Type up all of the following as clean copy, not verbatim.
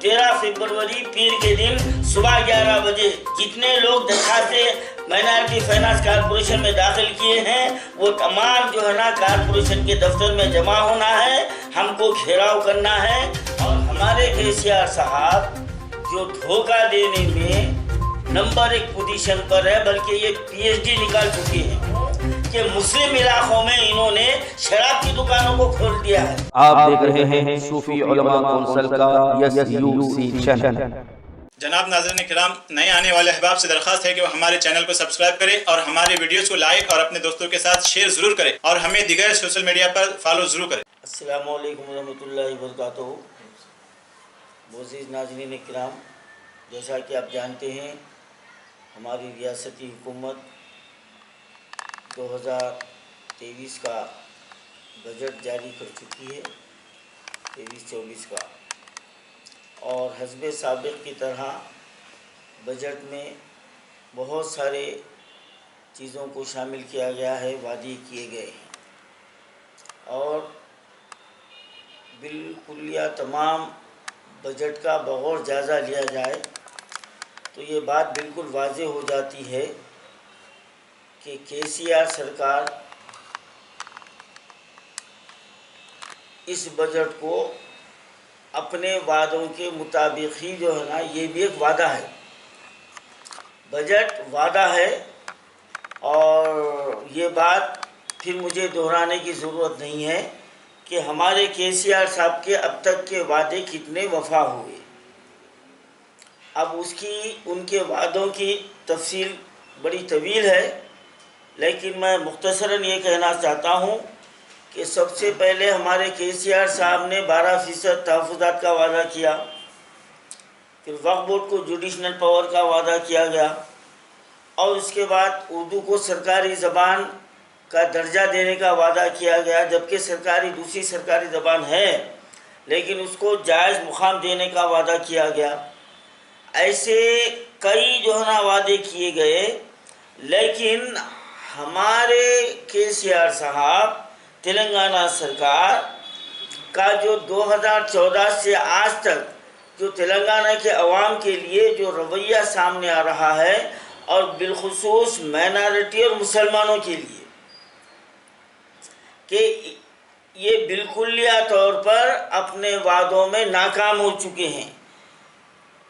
13 फरवरी पीर के दिन सुबह 11 बजे जितने लोग दरखास्तें माइनॉरिटी फाइनेंस कॉर्पोरेशन में दाखिल किए हैं वो तमाम जो है ना कॉर्पोरेशन के दफ्तर में जमा होना है, हमको घेराव करना है। और हमारे केसीआर साहब जो धोखा देने में नंबर 1 पोजीशन पर है, बल्कि ये पीएचडी निकाल चुके हैं कि मुस्लिम इलाकों में इन्होंने शराब की दुकानों को खोल दिया है। आप देख रहे हैं सूफी उलमा कौंसिल का SUC चैनल। जनाब नाज़रीन किराम, नए आने वाले अहबाब से दरख्वास्त है कि वो हमारे चैनल को सब्सक्राइब करें और हमारे वीडियोस को लाइक और अपने दोस्तों के साथ शेयर ज़रूर करें और हमें दीगर सोशल मीडिया पर फॉलो ज़रूर करें। अस्सलामु अलैकुम रहमतुल्लाहि व बरकातहू। मोअज़्ज़िज़ नाज़रीन किराम, जैसा कि आप जानते हैं हमारी रियासती हुकूमत 2023 का बजट जारी कर चुकी है, 23-24 का, और हस्बे साबिक़ की तरह बजट में बहुत सारे चीज़ों को शामिल किया गया है, वादे किए गए हैं और बिल्कुलिया तमाम बजट का बग़ौर जायज़ा लिया जाए तो ये बात बिल्कुल वाज़ेह हो जाती है कि केसीआर सरकार इस बजट को अपने वादों के मुताबिक ही जो है ना, ये भी एक वादा है, बजट वादा है। और ये बात फिर मुझे दोहराने की ज़रूरत नहीं है कि हमारे केसीआर साहब के अब तक के वादे कितने वफा हुए। अब उनके वादों की तफसील बड़ी तवील है, लेकिन मैं मुख्तसरन ये कहना चाहता हूँ कि सबसे पहले हमारे केसीआर साहब ने 12% तहफ़्फ़ुज़ात का वादा किया, फिर वक्फ़ बोर्ड को जुडिशनल पावर का वादा किया गया और उसके बाद उर्दू को सरकारी ज़बान का दर्जा देने का वादा किया गया, जबकि दूसरी सरकारी ज़बान है लेकिन उसको जायज़ मुकाम देने का वादा किया गया। ऐसे कई जो है ना वादे किए गए, लेकिन हमारे केसीआर साहब तेलंगाना सरकार का जो 2014 से आज तक जो तेलंगाना के अवाम के लिए जो रवैया सामने आ रहा है और बिलखुसूस माइनॉरिटी और मुसलमानों के लिए, कि ये बिल्कुलिया तौर पर अपने वादों में नाकाम हो चुके हैं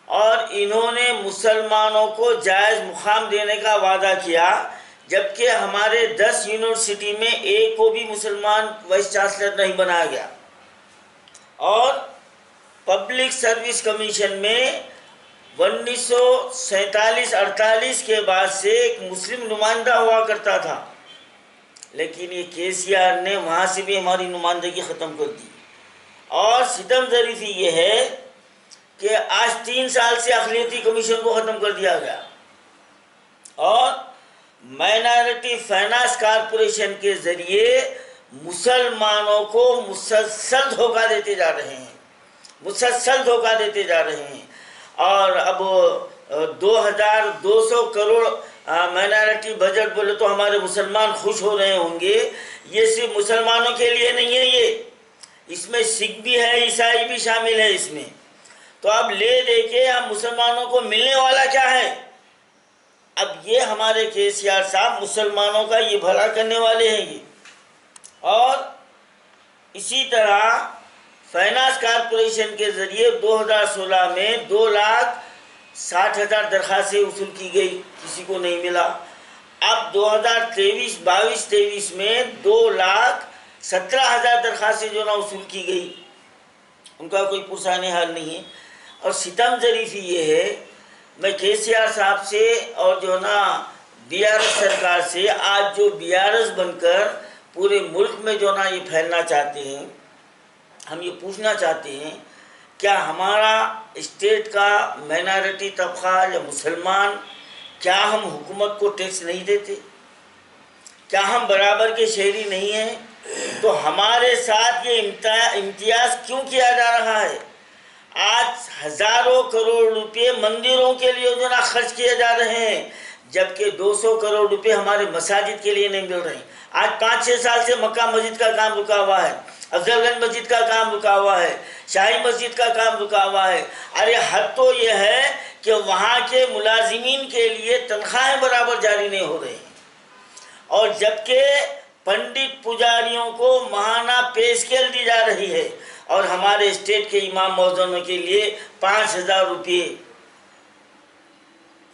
और इन्होंने मुसलमानों को जायज़ मुकाम देने का वादा किया, जबकि हमारे 10 यूनिवर्सिटी में एक को भी मुसलमान वाइस चांसलर नहीं बनाया गया और पब्लिक सर्विस कमीशन में 1947-48 के बाद से एक मुस्लिम नुमाइंदा हुआ करता था, लेकिन ये केसीआर ने वहाँ से भी हमारी नुमाइंदगी ख़त्म कर दी। और सितम ज़रीफ़ी ये है कि आज 3 साल से अक़लियती कमीशन को ख़त्म कर दिया गया और माइनॉरिटी फाइनेंस कॉर्पोरेशन के ज़रिए मुसलमानों को मुसलसल धोखा देते जा रहे हैं, मुसलसल धोखा देते जा रहे हैं। और अब 2200 करोड़ माइनॉरिटी बजट बोले तो हमारे मुसलमान खुश हो रहे होंगे। ये सिर्फ मुसलमानों के लिए नहीं है, ये इसमें सिख भी है, ईसाई भी शामिल है इसमें। तो अब ले दे के हम मुसलमानों को मिलने वाला क्या है? अब ये हमारे केसीआर साहब मुसलमानों का ये भला करने वाले हैं ये। और इसी तरह फाइनेंस कॉर्पोरेशन के ज़रिए 2016 में 2,60,000 दरख्वास्तें वसूल की गई, किसी को नहीं मिला। अब 2022-23 में 2,17,000 दरख्वास्तें जो ना वसूल की गई, उनका कोई पुरसाने हाल नहीं है। और सितम ज़रीफ़ी ये है, मैं केसीआर साहब से और जो ना BRS सरकार से, आज जो BRS बनकर पूरे मुल्क में जो ना ये फैलना चाहते हैं, हम ये पूछना चाहते हैं क्या हमारा स्टेट का माइनॉरिटी तबका या मुसलमान, क्या हम हुकूमत को टैक्स नहीं देते? क्या हम बराबर के शहरी नहीं हैं? तो हमारे साथ ये इम्तियाज़ क्यों किया जा रहा है? आज हज़ारों करोड़ रुपए मंदिरों के लिए जो ना खर्च किए जा रहे हैं, जबकि 200 करोड़ रुपए हमारे मसाजिद के लिए नहीं मिल रहे। आज 5-6 साल से मक्का मस्जिद का काम रुका हुआ है, अफजलगंज मस्जिद का काम रुका हुआ है, شاہی مسجد کا کام رکا ہوا ہے. ارے حد تو یہ ہے کہ وہاں کے ملازمین کے لیے تنخواہیں برابر جاری نہیں ہو رہی ہیں، اور جبکہ پنڈت پجاریوں کو ماہانہ پے اسکیل دی جا رہی ہے، اور ہمارے اسٹیٹ کے امام موذنوں کے لیے 5,000 روپے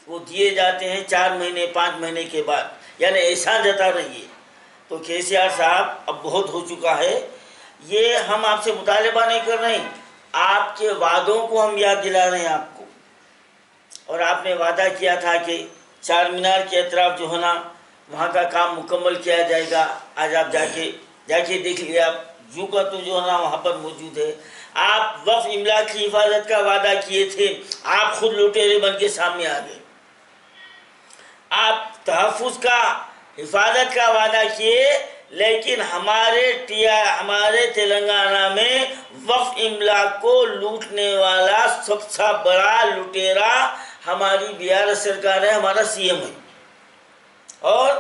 وہ دیے جاتے ہیں 4 مہینے 5 مہینے کے بعد، یعنی احسان جتا رہی ہے. تو KCR صاحب اب بہت ہو چکا ہے. یہ ہم آپ سے مطالبہ نہیں کر رہے ہیں، آپ کے وعدوں کو ہم یاد دلا رہے ہیں آپ کو. اور آپ نے وعدہ کیا تھا کہ چار مینار کے اطراف جو ہے نا وہاں کا کام مکمل کیا جائے گا. آج آپ جا کے دیکھ لیے، آپ جو کا تو جو ہے نا وہاں پر موجود ہے. آپ وقف املاک کی حفاظت کا وعدہ کیے تھے، آپ خود لٹیرے بن کے سامنے آ گئے. آپ تحفظ کا حفاظت کا وعدہ کیے، لیکن ہمارے تلنگانہ میں وقف املاک کو لوٹنے والا سب سے بڑا لٹیرا ہماری بہار سرکار ہے، ہمارا CM ہے. اور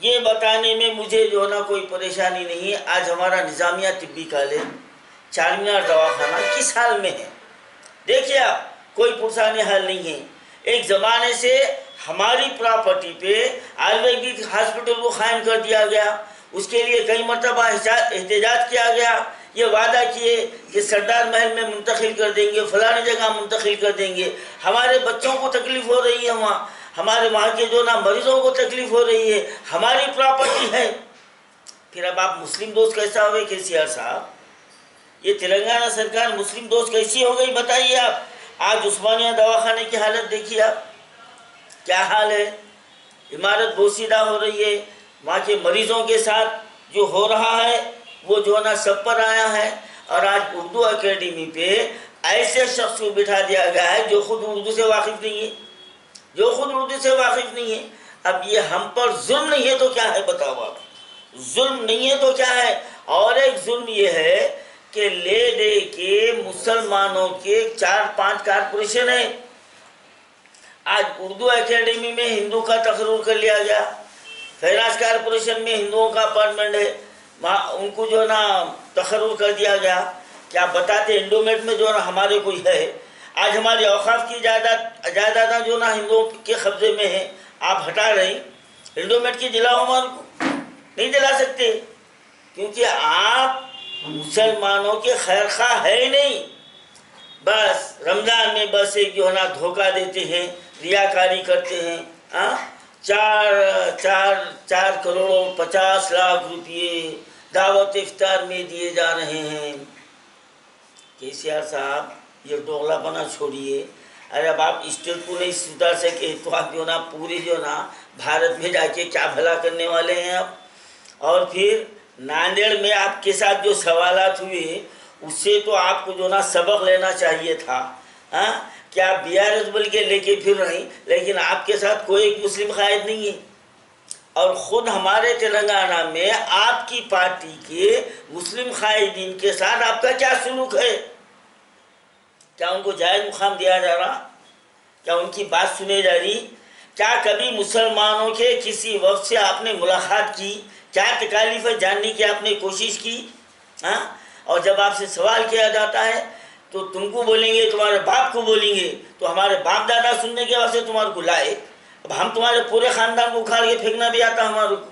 یہ بتانے میں مجھے جو نا کوئی پریشانی نہیں ہے. آج ہمارا نظامیہ طبی کالج، چار مینار دواخانہ کس حال میں ہے دیکھیے آپ. کوئی پرسانی حل نہیں ہے. ایک زمانے سے ہماری پراپرٹی پہ آیورویدک ہاسپٹل کو قائم کر دیا گیا، اس کے لیے کئی مرتبہ احتجاج کیا گیا. یہ وعدہ کیے کہ سردار محل میں منتقل کر دیں گے، فلانی جگہ منتقل کر دیں گے. ہمارے بچوں کو تکلیف ہو رہی ہے وہاں، ہمارے وہاں کے جو نا مریضوں کو تکلیف ہو رہی ہے، ہماری پراپرٹی ہے. پھر اب آپ مسلم دوست کیسا ہوئے KCR صاحب؟ یہ تلنگانہ سرکار مسلم دوست کیسی ہو گئی بتائیے آپ. آج عثمانیہ دواخانے کی حالت دیکھیے آپ، کیا حال ہے. عمارت بوسیدہ ہو رہی ہے. وہاں کے مریضوں کے ساتھ جو ہو رہا ہے وہ جو نا سب پر آیا ہے. اور آج اردو اکیڈمی پہ ایسے شخص کو بٹھا دیا گیا ہے جو خود اردو سے واقف نہیں ہے. اب یہ ہم پر ظلم نہیں ہے تو کیا ہے بتاؤ آپ. ظلم نہیں ہے تو کیا ہے. اور ایک ظلم یہ ہے کہ لے دے کے مسلمانوں کے 4-5 کارپوریشن ہیں. آج اردو اکیڈمی میں ہندو کا تقرر کر لیا گیا، فیراز کارپوریشن میں ہندوؤں کا اپارٹمنٹ ہے، وہاں ان کو جو ہے نا تقرر کر دیا گیا. کیا بتاتے انڈومیٹ میں جو نا ہمارے کوئی ہے. آج ہماری اوقاف کی جائیدادیں جو نا ہندوؤں کے قبضے میں ہیں، آپ ہٹا رہے ہیں. انڈومیٹ کی دلاؤ ہمارے کو نہیں دلا سکتے، کیونکہ آپ مسلمانوں کے خیر خواہ ہے ہی نہیں. بس رمضان میں بس ایک جو ہے نا دھوکہ دیتے ہیں، ریاکاری کرتے ہیں. 4 کروڑ 50 لاکھ روپئے دعوت افطار میں دیے جا رہے ہیں. KCR صاحب یہ ڈوغلا بنا چھوڑیے. ارے اب آپ اسٹیٹ کو نہیں سدھار سکے تو آپ جو نا پورے جو نا بھارت میں جا کے کیا بھلا کرنے والے ہیں آپ. اور پھر ناندیڑ میں آپ کے ساتھ جو سوالات ہوئے اس سے تو آپ کو جو نا سبق لینا چاہیے تھا. کہ آپ BRS بول کے لے کے پھر رہے، لیکن آپ کے ساتھ کوئی ایک مسلم قائد نہیں ہے. اور خود ہمارے تلنگانہ میں آپ کی پارٹی کے مسلم قائدین کے ساتھ آپ کا کیا سلوک ہے؟ کیا ان کو جائز مقام دیا جا رہا؟ کیا ان کی بات سنے جا رہی؟ کیا کبھی مسلمانوں کے کسی وقت سے آپ نے ملاقات کی؟ کیا تکالیف ہے جاننے کی آپ نے کوشش کی؟ اور جب آپ سے سوال کیا جاتا ہے تو تم کو بولیں گے، تمہارے باپ کو بولیں گے، تو ہمارے باپ دادا سننے کے واسطے تمہارے کو لائے. اب ہم تمہارے پورے خاندان کو اکھاڑ کے پھینکنا بھی آتا ہمارے کو.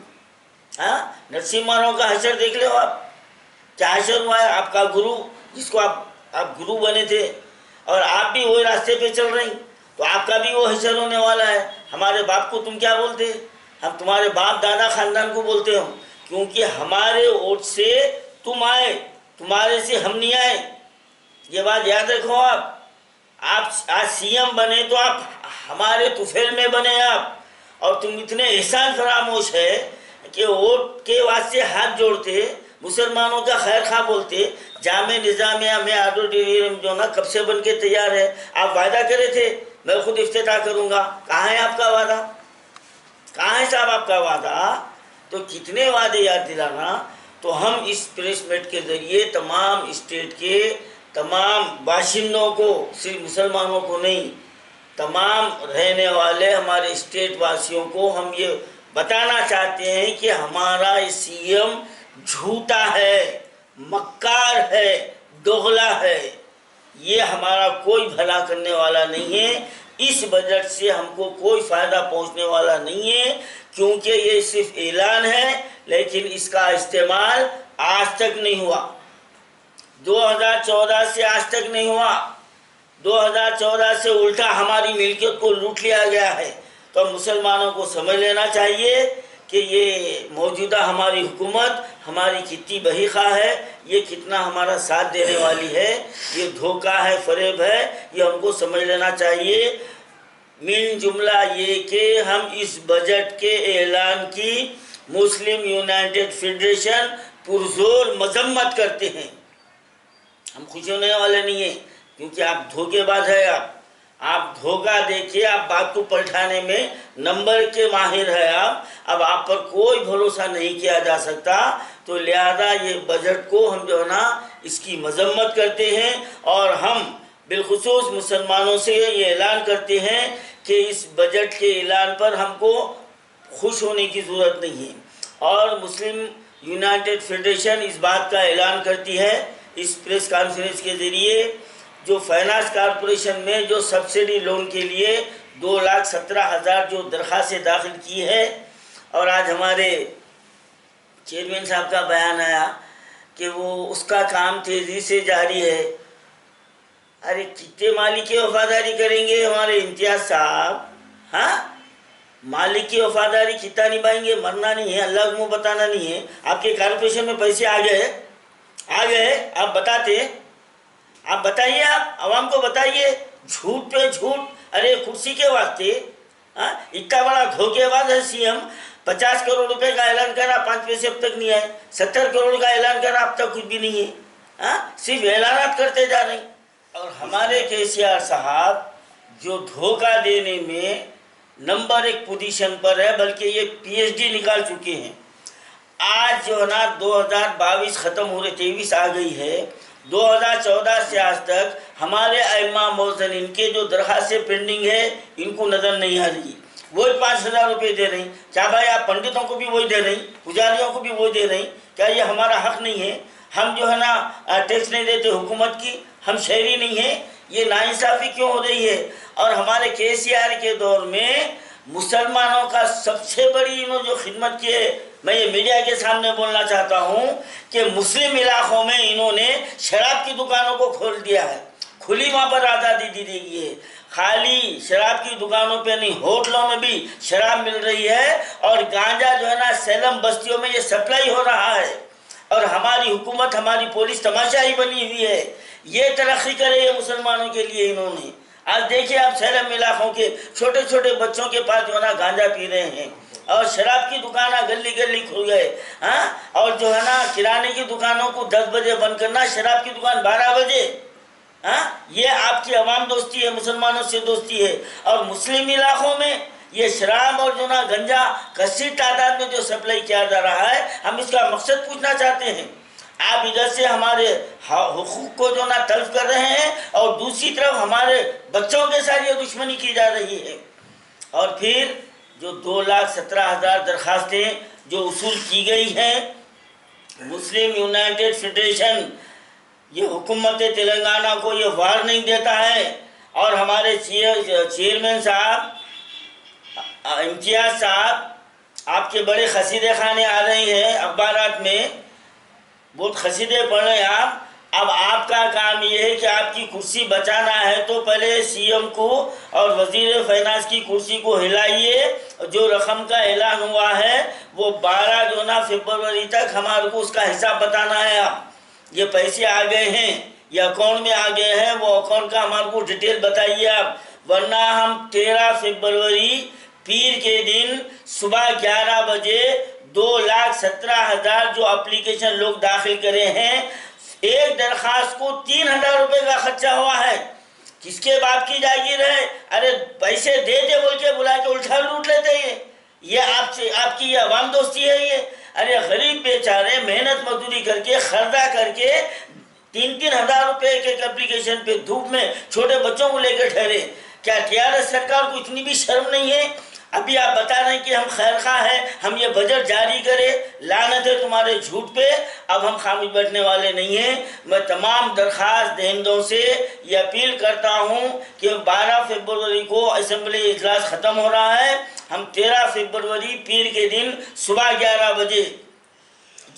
نرسمہا راؤ کا حشر دیکھ لو آپ، کیا حشر ہوا ہے. آپ کا گرو جس کو آپ گرو بنے تھے اور آپ بھی وہی راستے پہ چل رہے ہیں، تو آپ کا بھی وہ حشر ہونے والا ہے. ہمارے باپ کو تم کیا بولتے؟ ہم تمہارے باپ دادا خاندان کو بولتے ہوں، کیونکہ ہمارے ووٹ سے تم آئے، تمہارے سے ہم نہیں آئے. یہ بات یاد رکھو. آپ آج CM بنے تو آپ ہمارے طفیل میں بنے آپ، اور تم اتنے احسان فراموش ہے کہ ووٹ کے واسطے ہاتھ جوڑتے، مسلمانوں کا خیر خواہ بولتے. جامع نظامیہ میں آڈیٹوریم جو نا کب سے بن کے تیار ہے. آپ وعدہ کرے تھے میں خود افتتاح کروں گا. کہاں ہے آپ کا وعدہ؟ کہاں ہے صاحب آپ کا وعدہ؟ تو کتنے وعدے یاد دلانا. تو ہم اس پریس میٹ کے ذریعے تمام اسٹیٹ کے تمام باشندوں کو، صرف مسلمانوں کو نہیں، تمام رہنے والے ہمارے اسٹیٹ واسیوں کو ہم یہ بتانا چاہتے ہیں کہ ہمارا CM جھوٹا ہے، مکار ہے، दोगला है, ये हमारा कोई भला करने वाला नहीं है। इस बजट से हमको कोई फ़ायदा पहुंचने वाला नहीं है, क्योंकि ये सिर्फ ऐलान है, लेकिन इसका इस्तेमाल आज तक नहीं हुआ। 2014 से आज तक नहीं हुआ। 2014 से उल्टा हमारी मिल्कियत को लूट लिया गया है। तो मुसलमानों को समझ लेना चाहिए कि ये मौजूदा हमारी हुकूमत हमारी कितनी बहीखा है, ये कितना हमारा साथ देने वाली है, ये धोखा है, फरेब है, ये हमको समझ लेना चाहिए। मिन जुमला ये कि हम इस बजट के ऐलान की मुस्लिम यूनाइटेड फेडरेशन पुरजोर मजम्मत करते हैं। हम खुश होने वाले नहीं हैं, क्योंकि आप धोखेबाज है। आप धोखा देखिए, आप बात को पलटाने में नंबर के माहिर है आप। अब आप पर कोई भरोसा नहीं किया जा सकता, तो लिहाजा ये बजट को हम जो है ना इसकी मजम्मत करते हैं, और हम बिलखुसूस मुसलमानों से ये ऐलान करते हैं कि इस बजट के ऐलान पर हमको खुश होने की ज़रूरत नहीं है। और मुस्लिम यूनाइटेड फेडरेशन इस बात का ऐलान करती है इस प्रेस कॉन्फ्रेंस के ज़रिए, जो फाइनेंस कॉरपोरेशन में जो सब्सिडी लोन के लिए 2,17,000 जो दरख्वास्तें दाखिल की है, और आज हमारे चेयरमैन साहब का बयान आया कि वो उसका काम तेज़ी से जारी है। अरे कितने मालिक की वफादारी करेंगे हमारे इम्तियाज़ साहब? हाँ, मालिक की वफादारी कितना निभाएंगे? मरना नहीं है, अल्लाह को मुँह बताना नहीं है। आपके कॉरपोरेशन में पैसे आ गए, आप बताते, आप बताइए, आप आवाम को बताइए। झूठ पे झूठ, अरे कुर्सी के वास्ते इतना बड़ा धोखेबाज है सीएम। 50 करोड़ रुपए का ऐलान करा, 5 पैसे अब तक नहीं आए। 70 करोड़ का ऐलान करा, अब तक कुछ भी नहीं है। सिर्फ ऐलानात करते जा रहे हैं। और हमारे केसीआर साहब जो धोखा देने में नंबर 1 पोजीशन पर है, बल्कि ये पीएचडी निकाल चुके हैं। आज जो है ना 2022 ख़त्म हो रहे, 23 आ गई है। 2014 से आज तक हमारे अइम्मा मौज़न इनके जो दरख्वास्तें पेंडिंग है, इनको नज़र नहीं आ रही। वही 5,000 रुपये दे रही। क्या भाई आप पंडितों को भी वही दे रही, पुजारियों को भी वही दे रही? क्या ये हमारा हक़ नहीं है? हम जो है ना टैक्स नहीं देते हुकूमत की, हम शहरी नहीं हैं? ये नाइंसाफ़ी क्यों हो रही है? और हमारे केसीआर के दौर में मुसलमानों का सबसे बड़ी इन्होंने जो खिदमत की है, मैं ये मीडिया के सामने बोलना चाहता हूँ कि मुस्लिम इलाकों में इन्होंने शराब की दुकानों को खोल दिया है। खुली वहाँ पर आज़ादी दी गई है। खाली शराब की दुकानों पे नहीं, होटलों में भी शराब मिल रही है, और गांजा जो है ना सेलम बस्तियों में ये सप्लाई हो रहा है। और हमारी हुकूमत, हमारी पुलिस तमाशाई बनी हुई है। ये तरक्की करे ये मुसलमानों के लिए इन्होंने। आज देखिए आप सेलम इलाकों के छोटे छोटे बच्चों के पास जो है ना गांजा पी रहे हैं, और शराब की दुकान गली गली खुल गए। और जो है ना किराने की दुकानों को 10 बजे बंद करना, शराब की दुकान 12 बजे। ये आपकी अवाम दोस्ती है, मुसलमानों से दोस्ती है। और मुस्लिम इलाकों में ये शराब और जो ना गंजा कसीर तादाद में जो सप्लाई किया जा रहा है, हम इसका मकसद पूछना चाहते हैं। आप इधर से हमारे हुकूक को जो ना तल्फ कर रहे हैं, और दूसरी तरफ हमारे बच्चों के साथ ये दुश्मनी की जा रही है। और फिर जो 2,17,000 दरख्वास्तें जो उसूल की गई हैं, मुस्लिम यूनाइटेड फेडरेशन ये हुकूमत तेलंगाना को ये वार्निंग देता है। और हमारे चेयरमैन साहब इम्तियाज़ साहब, आपके बड़े खसीदे खाने आ रहे हैं अखबारात में, बहुत खसीदे पढ़ रहे हैं आप। अब आपका काम ये है कि आपकी कुर्सी बचाना है, तो पहले सीएम को और वजीर फाइनेंस की कुर्सी को हिलाइए। जो रकम का ऐलान हुआ है वो 12 जो ना फरवरी तक हमारे को उसका हिसाब बताना है। आप ये पैसे आ गए हैं, ये अकाउंट में आ गए हैं, वो अकाउंट का हमारे को डिटेल बताइए आप, वरना हम 13 फरवरी पीर के दिन सुबह 11 बजे 2,17,000 जो एप्लीकेशन लोग दाखिल करे हैं, एक दरखास्त को 3,000 रुपये का खर्चा हुआ है। किसके बाप की जागीर है? अरे पैसे दे दे बोल के बुला के उल्टा लूट लेते हैं। ये आपसे आपकी ये अवाम दोस्ती है ये? अरे गरीब बेचारे मेहनत मजदूरी करके खर्चा करके 3,000 रुपये एक एप्लीकेशन पे धूप में छोटे बच्चों को लेकर ठहरे। क्या टीआरएस सरकार को इतनी भी शर्म नहीं है? अभी आप बता रहे हैं कि हम खैरखवाह हैं, हम ये बजट जारी करें, लानत है तुम्हारे झूठ पे। अब हम खामोश बैठने वाले नहीं हैं। मैं तमाम दरख्वास्त दहिंदों से ये अपील करता हूँ कि 12 फरवरी को असेंबली इजलास ख़त्म हो रहा है। हम 13 फरवरी पीर के दिन सुबह 11 बजे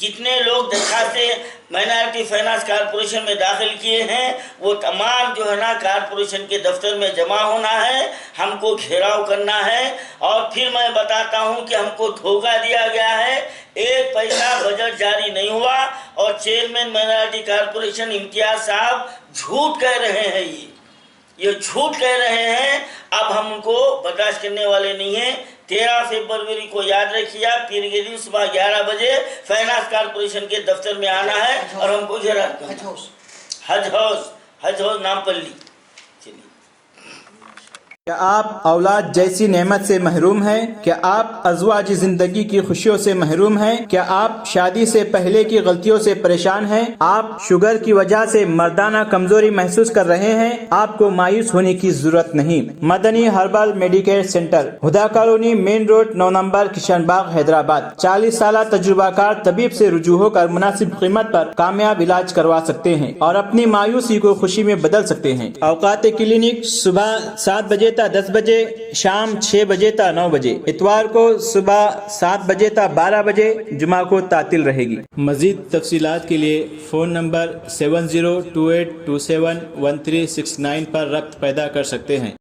जितने लोग दरखास्तें माइनॉरिटी फाइनेंस कॉरपोरेशन में दाखिल किए हैं वो तमाम जो है ना कॉरपोरेशन के दफ्तर में जमा होना है, हमको घेराव करना है। और फिर मैं बताता हूं कि हमको धोखा दिया गया है, 1 पैसा बजट जारी नहीं हुआ और चेयरमैन माइनॉरिटी कॉरपोरेशन इम्तियाज साहब झूठ कह रहे हैं। ये झूठ कह रहे हैं। अब हम उनको बर्दाश्त करने वाले नहीं हैं। 13 फरवरी को याद रखिए, पीर के दिन सुबह 11 बजे फाइनेंस कॉरपोरेशन के दफ्तर में आना है और हमको घेरा हज हाउस नामपल्ली। क्या आप औलाद जैसी नेमत से महरूम हैं? क्या आप अज़वाजी ज़िंदगी की खुशियों से महरूम हैं? क्या आप शादी से पहले की गलतियों से परेशान हैं? आप शुगर की वजह से मर्दाना कमजोरी महसूस कर रहे हैं? आपको मायूस होने की जरूरत नहीं। Madani herbal medicare centre, Huda colony, main road, 9 number, Kishan Bagh, Hyderabad. 40 साल तजुर्बाकार तबीब से रुजू होकर मुनासिब कीमत पर कामयाब इलाज करवा सकते हैं और अपनी मायूसी को खुशी में बदल सकते हैं। औकात क्लिनिक सुबह 7 बजे 10 बजे, शाम 6 बजे तक 9 बजे, इतवार को सुबह 7 बजे तक 12 बजे, जुमा को तातिल रहेगी। मजीद तफसीलात के लिए फ़ोन नंबर 7028271369 पर रब्त पैदा कर सकते हैं।